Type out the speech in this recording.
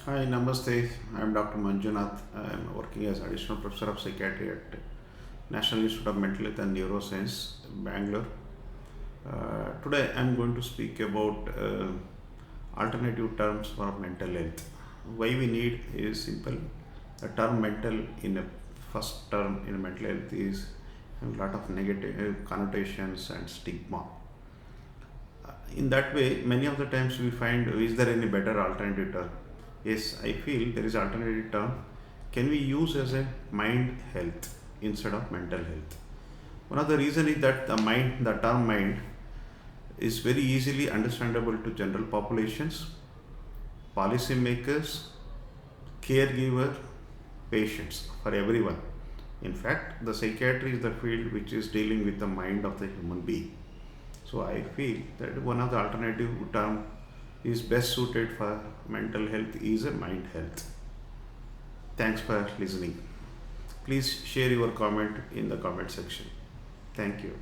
Hi, Namaste. I'm Dr. Manjunath. I'm working as Additional Professor of Psychiatry at National Institute of Mental Health and Neuroscience, Bangalore. Today, I'm going to speak about alternative terms for mental health. Why we need is simple. The term mental in a first term in mental health is a lot of negative connotations and stigma. In that way, many of the times we find, is there any better alternative term? Yes, I feel there is alternative term. Can we use as a mind health instead of mental health? One of the reason is that the term mind is very easily understandable to general populations, policymakers, caregiver, patients, for everyone. In fact, the psychiatry is the field which is dealing with the mind of the human being. So I feel that one of the alternative term is best suited for mental health is a mind health. Thanks for listening. Please share your comment in the comment section. Thank you.